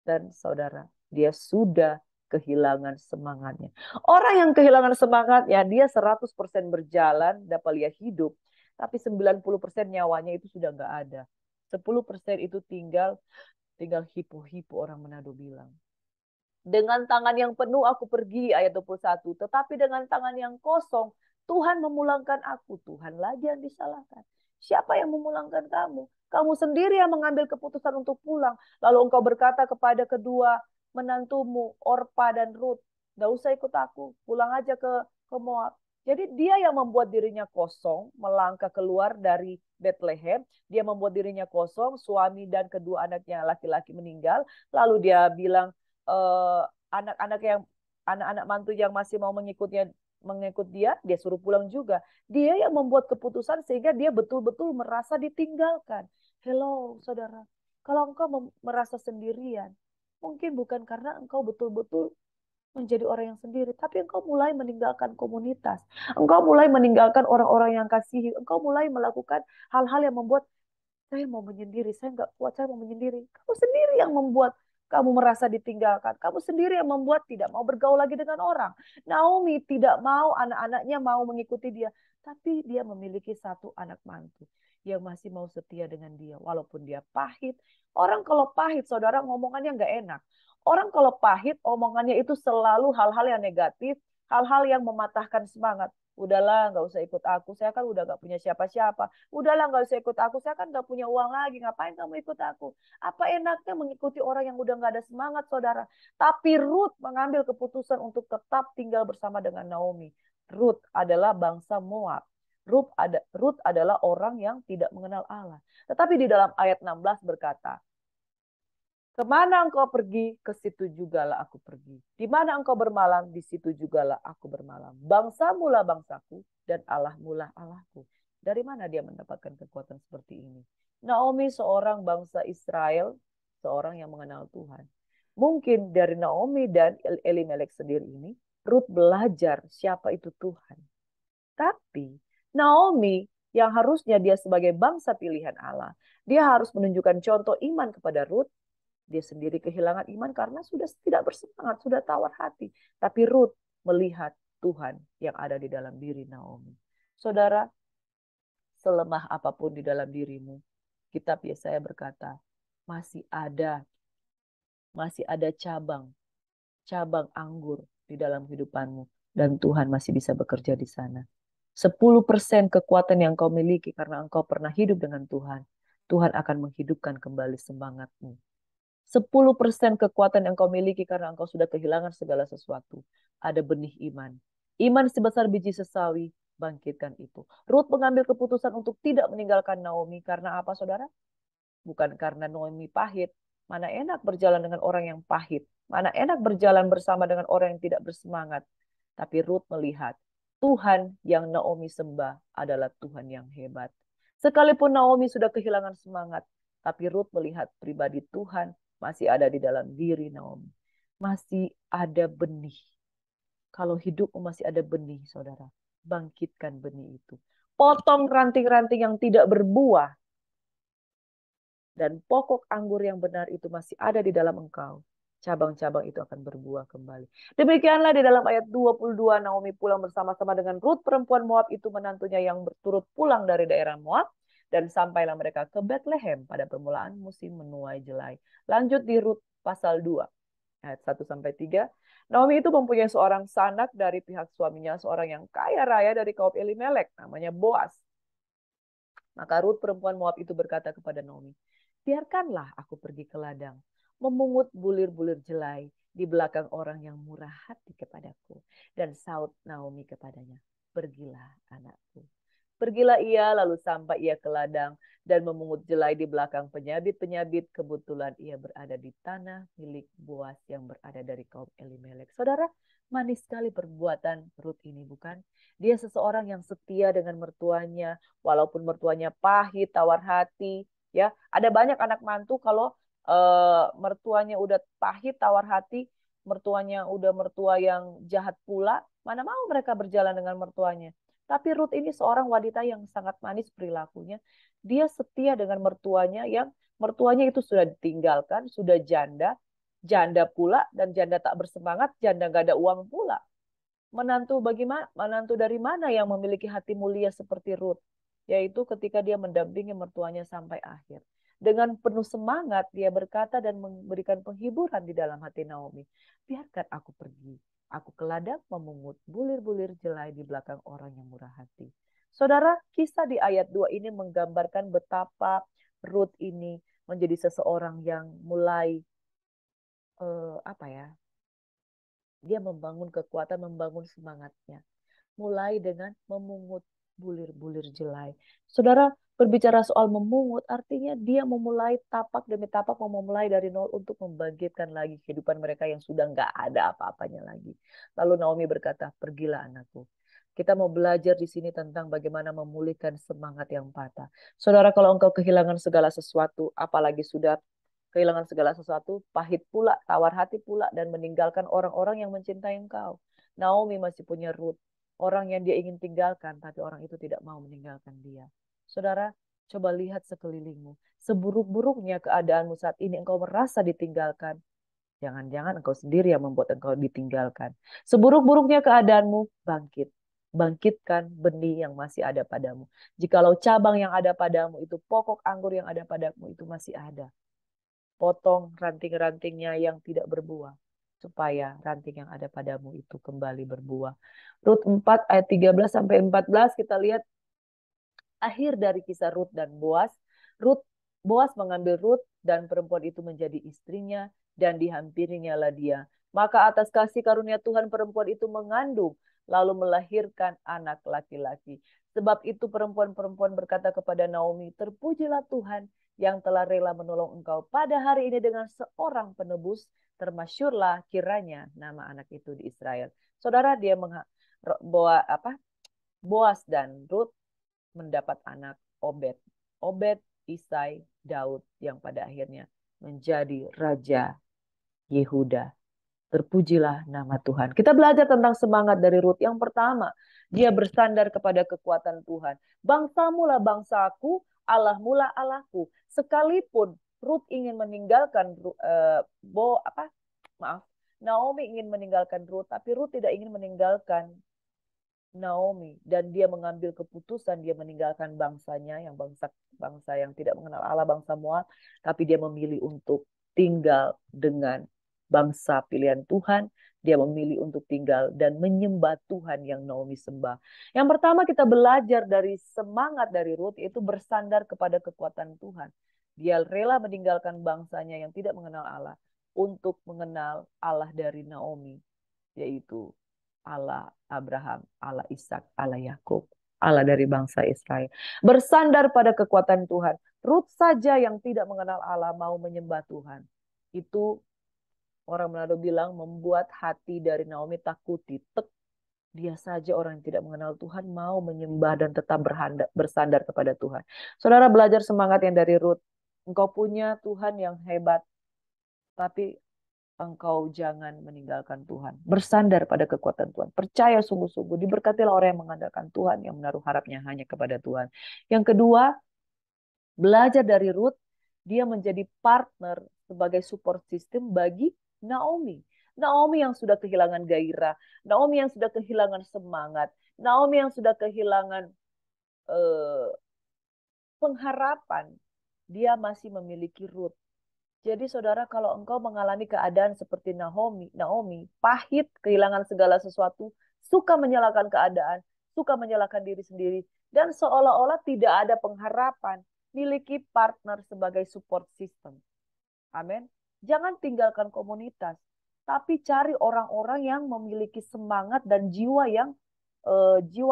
[SPEAKER 1] dan saudara, dia sudah kehilangan semangatnya. Orang yang kehilangan semangatnya, dia 100% berjalan, dapat lihat hidup. Tapi 90% nyawanya itu sudah nggak ada. 10% itu tinggal hipo-hipo orang Manado bilang. Dengan tangan yang penuh aku pergi, ayat 21. Tetapi dengan tangan yang kosong, Tuhan memulangkan aku. Tuhan lagi yang disalahkan. Siapa yang memulangkan kamu? Kamu sendiri yang mengambil keputusan untuk pulang. Lalu engkau berkata kepada kedua menantumu, Orpa dan Ruth, gak usah ikut aku, pulang aja ke Moab. Jadi dia yang membuat dirinya kosong, melangkah keluar dari Bethlehem. Dia membuat dirinya kosong, suami dan kedua anaknya laki-laki meninggal. Lalu dia bilang, eh, anak-anak yang anak-anak mantu yang masih mau mengikut dia suruh pulang juga. Dia yang membuat keputusan sehingga dia betul-betul merasa ditinggalkan. Hello, saudara. Kalau engkau merasa sendirian, mungkin bukan karena engkau betul-betul menjadi orang yang sendiri, tapi engkau mulai meninggalkan komunitas. Engkau mulai meninggalkan orang-orang yang kasihi. Engkau mulai melakukan hal-hal yang membuat saya mau menyendiri, saya nggak kuat, saya mau menyendiri. Kamu sendiri yang membuat kamu merasa ditinggalkan. Kamu sendiri yang membuat tidak mau bergaul lagi dengan orang. Naomi tidak mau anak-anaknya mau mengikuti dia. Tapi dia memiliki satu anak mantu yang masih mau setia dengan dia. Walaupun dia pahit. Orang kalau pahit, saudara ngomongannya nggak enak. Orang kalau pahit, omongannya itu selalu hal-hal yang negatif, hal-hal yang mematahkan semangat. Udahlah, nggak usah ikut aku. Saya kan udah nggak punya siapa-siapa. Udahlah, nggak usah ikut aku. Saya kan nggak punya uang lagi. Ngapain kamu ikut aku? Apa enaknya mengikuti orang yang udah nggak ada semangat, saudara? Tapi Ruth mengambil keputusan untuk tetap tinggal bersama dengan Naomi. Ruth adalah bangsa Moab. Ruth adalah orang yang tidak mengenal Allah. Tetapi di dalam ayat 16 berkata, kemana engkau pergi, ke situ jugalah aku pergi. Di mana engkau bermalam, di situ jugalah aku bermalam. Bangsamu lah bangsaku, dan Allahmu lah Allahku. Dari mana dia mendapatkan kekuatan seperti ini? Naomi seorang bangsa Israel, seorang yang mengenal Tuhan. Mungkin dari Naomi dan Elimelek sendiri ini, Ruth belajar siapa itu Tuhan. Tapi Naomi yang harusnya dia sebagai bangsa pilihan Allah, dia harus menunjukkan contoh iman kepada Ruth. Dia sendiri kehilangan iman karena sudah tidak bersemangat, sudah tawar hati. Tapi Ruth melihat Tuhan yang ada di dalam diri Naomi. Saudara, selemah apapun di dalam dirimu, kitab Yesaya berkata, masih ada cabang anggur di dalam kehidupanmu dan Tuhan masih bisa bekerja di sana. 10% kekuatan yang kau miliki karena engkau pernah hidup dengan Tuhan, Tuhan akan menghidupkan kembali semangatmu. 10% kekuatan yang kau miliki karena engkau sudah kehilangan segala sesuatu. Ada benih iman. Iman sebesar biji sesawi, bangkitkan itu. Ruth mengambil keputusan untuk tidak meninggalkan Naomi karena apa, saudara? Bukan karena Naomi pahit. Mana enak berjalan dengan orang yang pahit. Mana enak berjalan bersama dengan orang yang tidak bersemangat. Tapi Ruth melihat Tuhan yang Naomi sembah adalah Tuhan yang hebat. Sekalipun Naomi sudah kehilangan semangat, tapi Ruth melihat pribadi Tuhan masih ada di dalam diri Naomi. Masih ada benih. Kalau hidupmu masih ada benih, saudara, bangkitkan benih itu. Potong ranting-ranting yang tidak berbuah. Dan pokok anggur yang benar itu masih ada di dalam engkau. Cabang-cabang itu akan berbuah kembali. Demikianlah di dalam ayat 22, Naomi pulang bersama-sama dengan Ruth, perempuan Moab itu menantunya yang berturut pulang dari daerah Moab. Dan sampailah mereka ke Bethlehem pada permulaan musim menuai jelai. Lanjut di Rut pasal 2, ayat 1-3.
[SPEAKER 3] Naomi itu mempunyai seorang sanak dari pihak suaminya, seorang yang kaya raya dari kaum Elimelek, namanya Boas. Maka Rut perempuan Moab itu berkata kepada Naomi, biarkanlah aku pergi ke ladang, memungut bulir-bulir jelai di belakang orang yang murah hati kepadaku. Dan saut Naomi kepadanya, pergilah anakku. Pergilah ia, lalu sampai ia ke ladang dan memungut jelai di belakang penyabit-penyabit. Kebetulan ia berada di tanah milik Boas yang berada dari kaum Elimelek. Saudara, manis sekali perbuatan Rut ini, bukan? Dia seseorang yang setia dengan mertuanya, walaupun mertuanya pahit, tawar hati. Ya, ada banyak anak mantu kalau mertuanya udah pahit, tawar hati, mertuanya udah mertua yang jahat pula, mana mau mereka berjalan dengan mertuanya. Tapi Ruth ini seorang wanita yang sangat manis perilakunya. Dia setia dengan mertuanya yang mertuanya itu sudah ditinggalkan, sudah janda, janda pula dan janda tak bersemangat, janda gak ada uang pula. Menantu bagaimana? Menantu dari mana yang memiliki hati mulia seperti Ruth? Yaitu ketika dia mendampingi mertuanya sampai akhir. Dengan penuh semangat dia berkata dan memberikan penghiburan di dalam hati Naomi. Biarkan aku pergi. Aku ke ladang memungut bulir-bulir jelai di belakang orang yang murah hati. Saudara, kisah di ayat 2 ini menggambarkan betapa Ruth ini menjadi seseorang yang mulai apa ya? Dia membangun kekuatan, membangun semangatnya. Mulai dengan memungut bulir-bulir jelai. Saudara, berbicara soal memungut, artinya dia memulai tapak demi tapak, memulai dari nol untuk membangkitkan lagi kehidupan mereka yang sudah nggak ada apa-apanya lagi. Lalu Naomi berkata, pergilah anakku. Kita mau belajar di sini tentang bagaimana memulihkan semangat yang patah. Saudara, kalau engkau kehilangan segala sesuatu, apalagi sudah kehilangan segala sesuatu, pahit pula, tawar hati pula, dan meninggalkan orang-orang yang mencintai engkau. Naomi masih punya Ruth, orang yang dia ingin tinggalkan, tapi orang itu tidak mau meninggalkan dia. Saudara, coba lihat sekelilingmu. Seburuk-buruknya keadaanmu saat ini, engkau merasa ditinggalkan. Jangan-jangan engkau sendiri yang membuat engkau ditinggalkan. Seburuk-buruknya keadaanmu, bangkit. Bangkitkan benih yang masih ada padamu. Jikalau cabang yang ada padamu itu, pokok anggur yang ada padamu itu masih ada. Potong ranting-rantingnya yang tidak berbuah, supaya ranting yang ada padamu itu kembali berbuah. Rut 4 ayat 13 sampai 14 kita lihat akhir dari kisah Rut dan Boas. Boas mengambil Rut dan perempuan itu menjadi istrinya dan dihampirinya lah dia. Maka atas kasih karunia Tuhan perempuan itu mengandung lalu melahirkan anak laki-laki. Sebab itu perempuan-perempuan berkata kepada Naomi, terpujilah Tuhan yang telah rela menolong engkau pada hari ini dengan seorang penebus, termasyurlah kiranya nama anak itu di Israel. Saudara, dia Boas dan Rut mendapat anak Obed. Obed, Isai, Daud yang pada akhirnya menjadi Raja Yehuda. Terpujilah nama Tuhan. Kita belajar tentang semangat dari Rut. Yang pertama, dia bersandar kepada kekuatan Tuhan. Bangsamu lah bangsaku, Allahmu lah Allahku. Sekalipun Rut ingin meninggalkan Naomi ingin meninggalkan Rut, tapi Rut tidak ingin meninggalkan Naomi dan dia mengambil keputusan dia meninggalkan bangsanya yang bangsa yang tidak mengenal Allah, bangsa Moab, tapi dia memilih untuk tinggal dengan bangsa pilihan Tuhan. Dia memilih untuk tinggal dan menyembah Tuhan yang Naomi sembah. Yang pertama kita belajar dari semangat dari Ruth itu bersandar kepada kekuatan Tuhan. Dia rela meninggalkan bangsanya yang tidak mengenal Allah untuk mengenal Allah dari Naomi, yaitu Allah Abraham, Allah Ishak, Allah Yakub, Allah dari bangsa Israel. Bersandar pada kekuatan Tuhan. Ruth saja yang tidak mengenal Allah mau menyembah Tuhan. Itu orang Manado bilang membuat hati dari Naomi takut ditek. Dia saja orang yang tidak mengenal Tuhan mau menyembah dan tetap bersandar kepada Tuhan. Saudara belajar semangat yang dari Ruth. Engkau punya Tuhan yang hebat, tapi engkau jangan meninggalkan Tuhan. Bersandar pada kekuatan Tuhan. Percaya sungguh-sungguh. Diberkatilah orang yang mengandalkan Tuhan, yang menaruh harapnya hanya kepada Tuhan. Yang kedua, belajar dari Ruth, dia menjadi partner sebagai support system bagi Naomi. Naomi yang sudah kehilangan gairah, Naomi yang sudah kehilangan semangat, Naomi yang sudah kehilangan pengharapan, dia masih memiliki Ruth. Jadi saudara, kalau engkau mengalami keadaan seperti Naomi, pahit, kehilangan segala sesuatu, suka menyalahkan keadaan, suka menyalahkan diri sendiri, dan seolah-olah tidak ada pengharapan, miliki partner sebagai support system. Amin. Jangan tinggalkan komunitas, tapi cari orang-orang yang memiliki semangat dan jiwa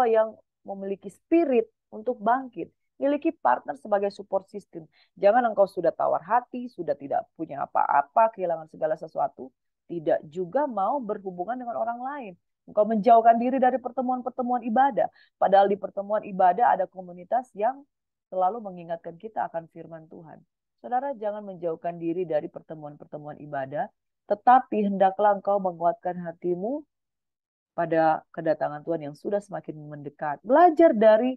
[SPEAKER 3] yang memiliki spirit untuk bangkit. Miliki partner sebagai support system. Jangan engkau sudah tawar hati, sudah tidak punya apa-apa, kehilangan segala sesuatu, tidak juga mau berhubungan dengan orang lain. Engkau menjauhkan diri dari pertemuan-pertemuan ibadah. Padahal di pertemuan ibadah ada komunitas yang selalu mengingatkan kita akan firman Tuhan. Saudara, jangan menjauhkan diri dari pertemuan-pertemuan ibadah, tetapi hendaklah engkau menguatkan hatimu pada kedatangan Tuhan yang sudah semakin mendekat. Belajar dari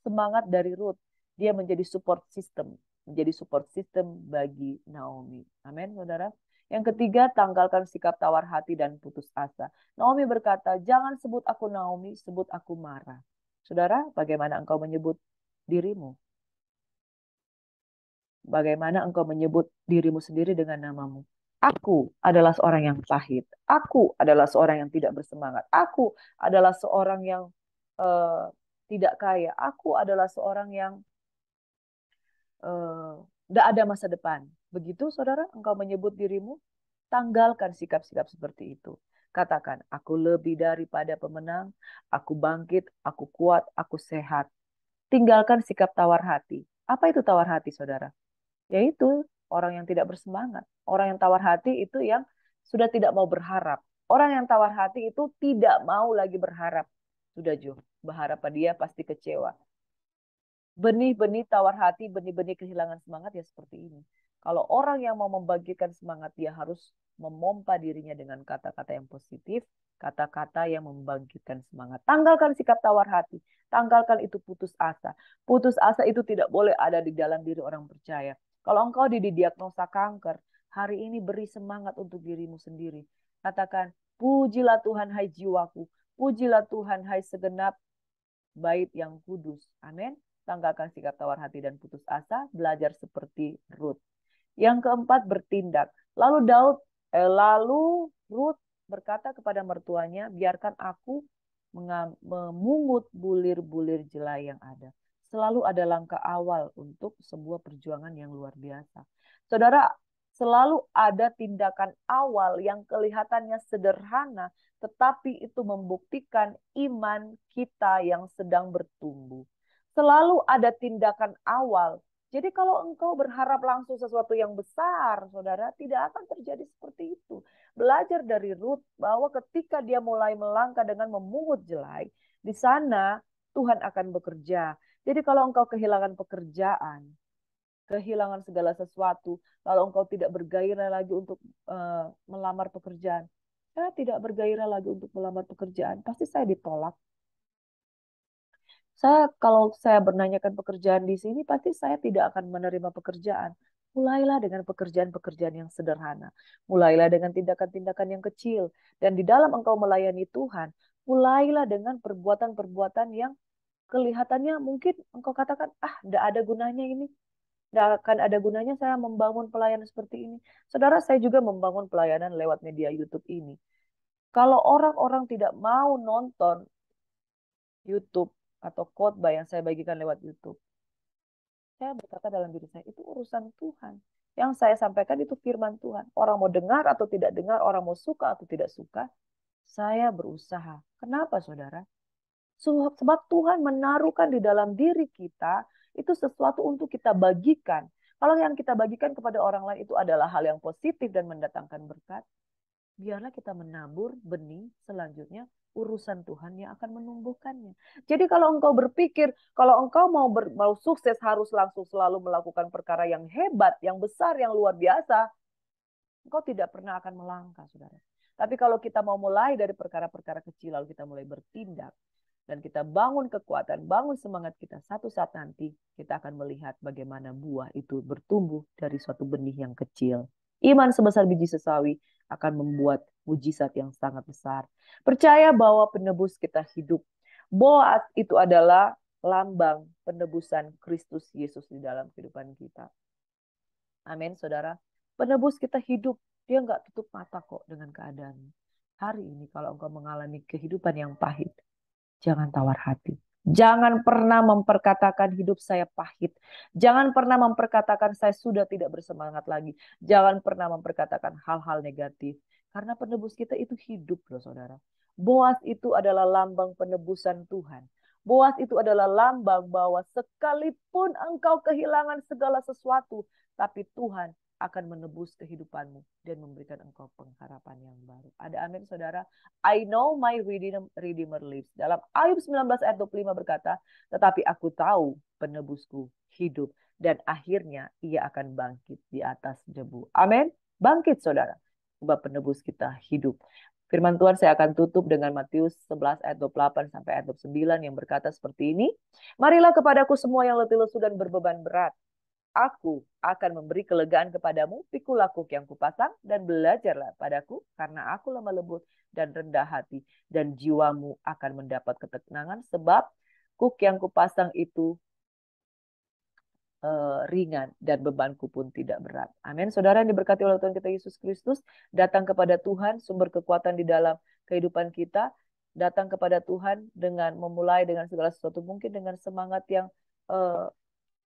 [SPEAKER 3] semangat dari Ruth. Dia menjadi support system. Menjadi support system bagi Naomi. Amin, saudara. Yang ketiga, tanggalkan sikap tawar hati dan putus asa. Naomi berkata, jangan sebut aku Naomi, sebut aku Mara. Saudara, bagaimana engkau menyebut dirimu? Bagaimana engkau menyebut dirimu sendiri dengan namamu? Aku adalah seorang yang pahit. Aku adalah seorang yang tidak bersemangat. Aku adalah seorang yang eh, tidak kaya. Aku adalah seorang yang tidak ada masa depan. Begitu, saudara, engkau menyebut dirimu, tanggalkan sikap-sikap seperti itu. Katakan, aku lebih daripada pemenang, aku bangkit, aku kuat, aku sehat. Tinggalkan sikap tawar hati. Apa itu tawar hati, saudara? Yaitu orang yang tidak bersemangat. Orang yang tawar hati itu yang sudah tidak mau berharap. Orang yang tawar hati itu tidak mau lagi berharap. Sudah Jo, berharap pada dia pasti kecewa. Benih-benih tawar hati, benih-benih kehilangan semangat ya seperti ini. Kalau orang yang mau membangkitkan semangat, dia harus memompa dirinya dengan kata-kata yang positif, kata-kata yang membangkitkan semangat. Tanggalkan sikap tawar hati, tanggalkan itu putus asa. Putus asa itu tidak boleh ada di dalam diri orang percaya. Kalau engkau didiagnosa kanker, hari ini beri semangat untuk dirimu sendiri. Katakan, pujilah Tuhan hai jiwaku, pujilah Tuhan hai segenap bait yang kudus. Amin. Tanggalkan sikap tawar hati dan putus asa, belajar seperti Ruth. Yang keempat, bertindak. Lalu Ruth berkata kepada mertuanya, biarkan aku memungut bulir-bulir jelai yang ada. Selalu ada langkah awal untuk sebuah perjuangan yang luar biasa. Saudara, selalu ada tindakan awal yang kelihatannya sederhana, tetapi itu membuktikan iman kita yang sedang bertumbuh. Selalu ada tindakan awal. Jadi kalau engkau berharap langsung sesuatu yang besar, saudara, tidak akan terjadi seperti itu. Belajar dari Ruth bahwa ketika dia mulai melangkah dengan memungut jelai, di sana Tuhan akan bekerja. Jadi kalau engkau kehilangan pekerjaan, kehilangan segala sesuatu, kalau engkau tidak bergairah lagi untuk melamar pekerjaan, saya tidak bergairah lagi untuk melamar pekerjaan, pasti saya ditolak. Kalau saya menanyakan pekerjaan di sini, pasti saya tidak akan menerima pekerjaan. Mulailah dengan pekerjaan-pekerjaan yang sederhana. Mulailah dengan tindakan-tindakan yang kecil. Dan di dalam engkau melayani Tuhan, mulailah dengan perbuatan-perbuatan yang kelihatannya mungkin engkau katakan, tidak ada gunanya ini. Tidak akan ada gunanya saya membangun pelayanan seperti ini. Saudara, saya juga membangun pelayanan lewat media YouTube ini. Kalau orang-orang tidak mau nonton YouTube atau khotbah yang saya bagikan lewat YouTube, saya berkata dalam diri saya, itu urusan Tuhan. Yang saya sampaikan itu firman Tuhan. Orang mau dengar atau tidak dengar, orang mau suka atau tidak suka, saya berusaha. Kenapa, saudara? Sebab Tuhan menaruhkan di dalam diri kita itu sesuatu untuk kita bagikan. Kalau yang kita bagikan kepada orang lain itu adalah hal yang positif dan mendatangkan berkat, biarlah kita menabur benih, selanjutnya urusan Tuhan yang akan menumbuhkannya. Jadi kalau engkau berpikir, kalau engkau mau sukses harus langsung selalu melakukan perkara yang hebat, yang besar, yang luar biasa, engkau tidak pernah akan melangkah, saudara. Tapi kalau kita mau mulai dari perkara-perkara kecil, lalu kita mulai bertindak, dan kita bangun kekuatan, bangun semangat kita, satu saat nanti kita akan melihat bagaimana buah itu bertumbuh dari suatu benih yang kecil. Iman sebesar biji sesawi akan membuat mujizat yang sangat besar. Percaya bahwa penebus kita hidup. Boaz itu adalah lambang penebusan Kristus Yesus di dalam kehidupan kita. Amin, saudara. Penebus kita hidup. Dia nggak tutup mata kok dengan keadaan. Hari ini kalau engkau mengalami kehidupan yang pahit, jangan tawar hati. Jangan pernah memperkatakan hidup saya pahit. Jangan pernah memperkatakan saya sudah tidak bersemangat lagi. Jangan pernah memperkatakan hal-hal negatif. Karena penebus kita itu hidup loh saudara. Boas itu adalah lambang penebusan Tuhan. Boas itu adalah lambang bahwa sekalipun engkau kehilangan segala sesuatu, tapi Tuhan akan menebus kehidupanmu dan memberikan engkau pengharapan yang baru. Ada amin saudara? I know my Redeemer lives. Dalam Ayub 19 ayat 25 berkata, tetapi aku tahu penebusku hidup dan akhirnya ia akan bangkit di atas debu. Amin. Bangkit saudara. Sebab penebus kita hidup. Firman Tuhan saya akan tutup dengan Matius 11 ayat 28 sampai ayat 29 yang berkata seperti ini. Marilah kepadaku semua yang letih lesu dan berbeban berat. Aku akan memberi kelegaan kepadamu, pikul kuk yang kupasang, dan belajarlah padaku, karena aku lemah lembut dan rendah hati, dan jiwamu akan mendapat ketenangan, sebab kuk yang kupasang itu ringan, dan bebanku pun tidak berat. Amin. Saudara yang diberkati oleh Tuhan kita Yesus Kristus, datang kepada Tuhan, sumber kekuatan di dalam kehidupan kita, datang kepada Tuhan dengan memulai dengan segala sesuatu, mungkin dengan semangat yang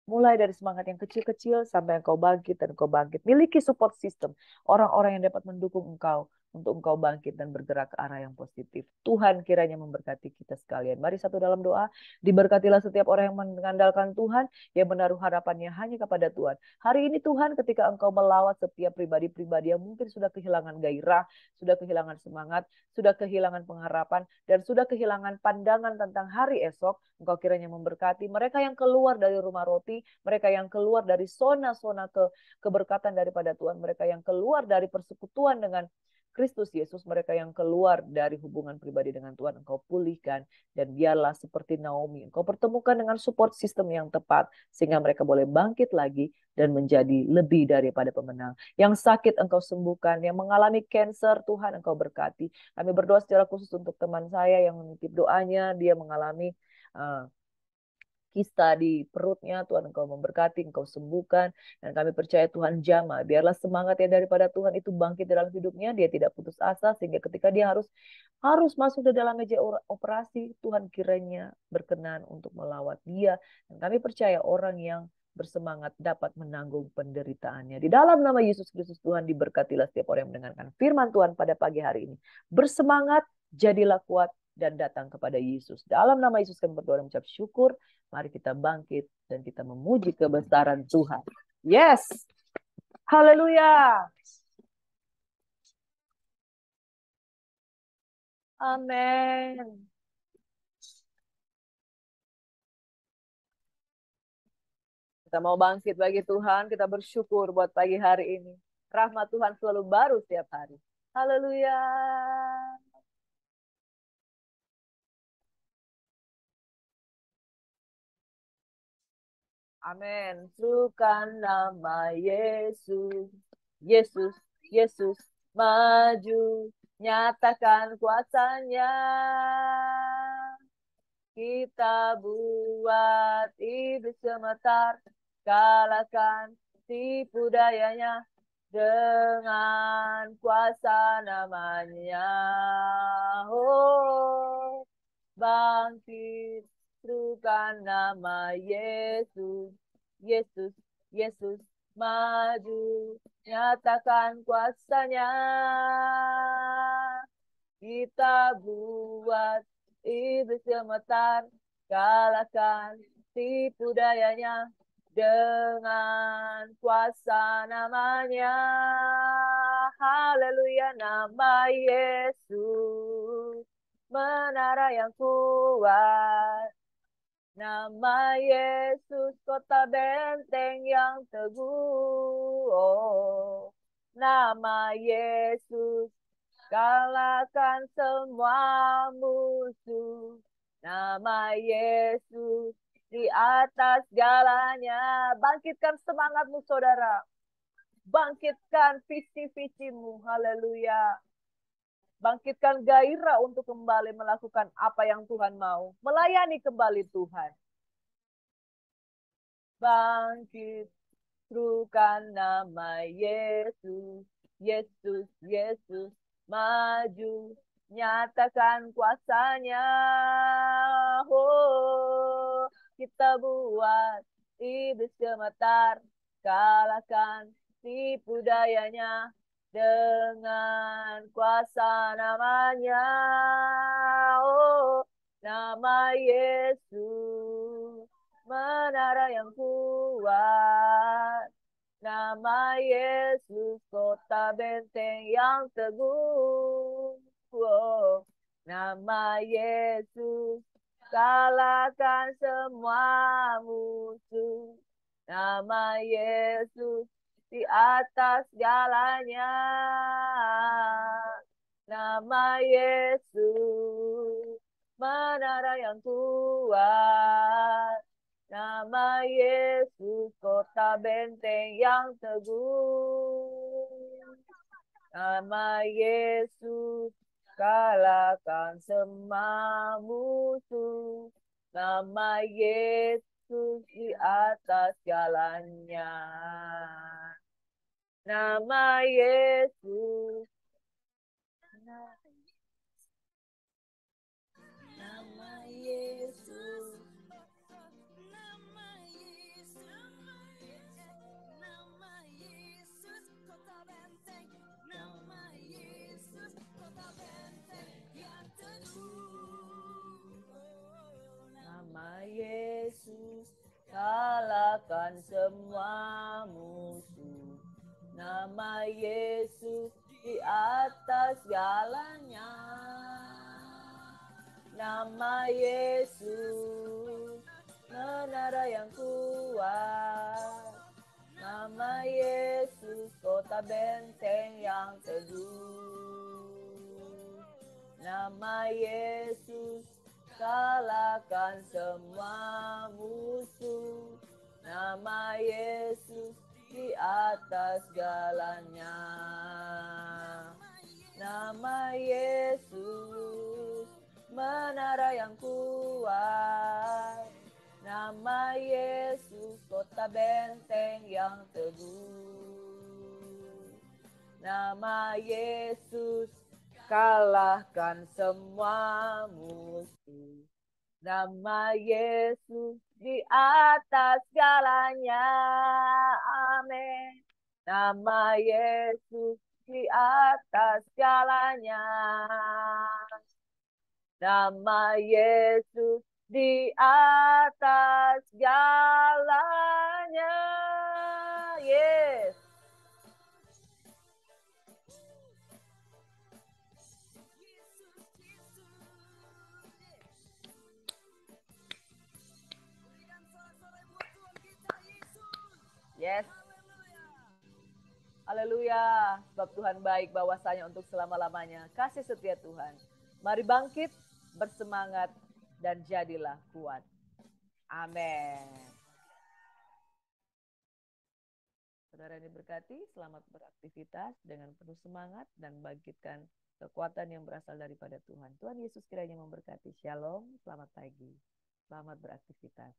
[SPEAKER 3] mulai dari semangat yang kecil-kecil sampai engkau bangkit dan engkau bangkit. Miliki support system. Orang-orang yang dapat mendukung engkau untuk engkau bangkit dan bergerak ke arah yang positif. Tuhan kiranya memberkati kita sekalian. Mari satu dalam doa. Diberkatilah setiap orang yang mengandalkan Tuhan, yang menaruh harapannya hanya kepada Tuhan. Hari ini Tuhan ketika engkau melawat setiap pribadi-pribadi yang mungkin sudah kehilangan gairah, sudah kehilangan semangat, sudah kehilangan pengharapan, dan sudah kehilangan pandangan tentang hari esok, engkau kiranya memberkati mereka yang keluar dari rumah roti, mereka yang keluar dari zona-zona keberkatan daripada Tuhan, mereka yang keluar dari persekutuan dengan Kristus Yesus, mereka yang keluar dari hubungan pribadi dengan Tuhan, engkau pulihkan, dan biarlah seperti Naomi, engkau pertemukan dengan support system yang tepat, sehingga mereka boleh bangkit lagi dan menjadi lebih daripada pemenang. Yang sakit engkau sembuhkan, yang mengalami cancer, Tuhan engkau berkati. Kami berdoa secara khusus untuk teman saya yang menitip doanya, dia mengalami kista di perutnya, Tuhan engkau memberkati, engkau sembuhkan, dan kami percaya Tuhan jamah. Biarlah semangat yang daripada Tuhan itu bangkit dalam hidupnya, dia tidak putus asa, sehingga ketika dia harus masuk ke dalam meja operasi, Tuhan kiranya berkenan untuk melawat dia, dan kami percaya orang yang bersemangat dapat menanggung penderitaannya. Di dalam nama Yesus Kristus Tuhan, diberkatilah setiap orang yang mendengarkan firman Tuhan pada pagi hari ini. Bersemangat, jadilah kuat, dan datang kepada Yesus. Dalam nama Yesus kami berdoa dan mengucap syukur. Mari kita bangkit dan kita memuji kebesaran Tuhan. Yes. Haleluya. Amin. Kita mau bangkit bagi Tuhan, kita bersyukur buat pagi hari ini. Rahmat Tuhan selalu baru setiap hari. Haleluya. Amin. Sukan nama Yesus. Yesus, Yesus, maju. Nyatakan kuasanya. Kita buat iblis gemetar. Kalahkan tipu dayanya. Dengan kuasa namanya. Oh, bangkit. Serukan nama Yesus, Yesus, Yesus, maju, nyatakan kuasanya. Kita buat iblis gemetar, kalahkan tipu dayanya dengan kuasa namanya. Haleluya, nama Yesus, menara yang kuat. Nama Yesus, kota benteng yang teguh. Oh, nama Yesus, kalahkan semua musuh. Nama Yesus, di atas segalanya. Bangkitkan semangatmu, saudara. Bangkitkan visi-visimu. Haleluya. Bangkitkan gairah untuk kembali melakukan apa yang Tuhan mau. Melayani kembali Tuhan. Bangkit, serukan nama Yesus, Yesus, Yesus, maju, nyatakan kuasanya. Oh, kita buat iblis gemetar, kalahkan tipu dayanya dengan kuasa namanya. Oh, nama Yesus, menara yang kuat. Nama Yesus, kota benteng yang teguh. Oh, nama Yesus, kalahkan semua musuh. Nama Yesus, di atas jalannya. Nama Yesus, menara yang kuat. Nama Yesus, kota benteng yang teguh. Nama Yesus, kalahkan semua musuh. Nama Yesus, di atas jalannya. Nama Yesus. Nama Yesus. Nama Yesus, kalahkan semua musuh. Nama Yesus, di atas jalannya. Nama Yesus, menara yang kuat. Nama Yesus, kota benteng yang teguh. Nama Yesus, kalahkan semua musuh. Nama Yesus, di atas jalannya. Nama Yesus, menara yang kuat. Nama Yesus, kota benteng yang teguh. Nama Yesus, kalahkan semua musuh. Nama Yesus, di atas segalanya. Amin. Nama Yesus, di atas segalanya. Nama Yesus, di atas segalanya. Yes. Yes. Haleluya. Sebab Tuhan baik bahwasanya untuk selama-lamanya. Kasih setia Tuhan. Mari bangkit, bersemangat, dan jadilah kuat. Amin. Saudara yang diberkati, selamat beraktivitas dengan penuh semangat dan bangkitkan kekuatan yang berasal daripada Tuhan. Tuhan Yesus kiranya memberkati. Shalom, selamat pagi. Selamat beraktivitas.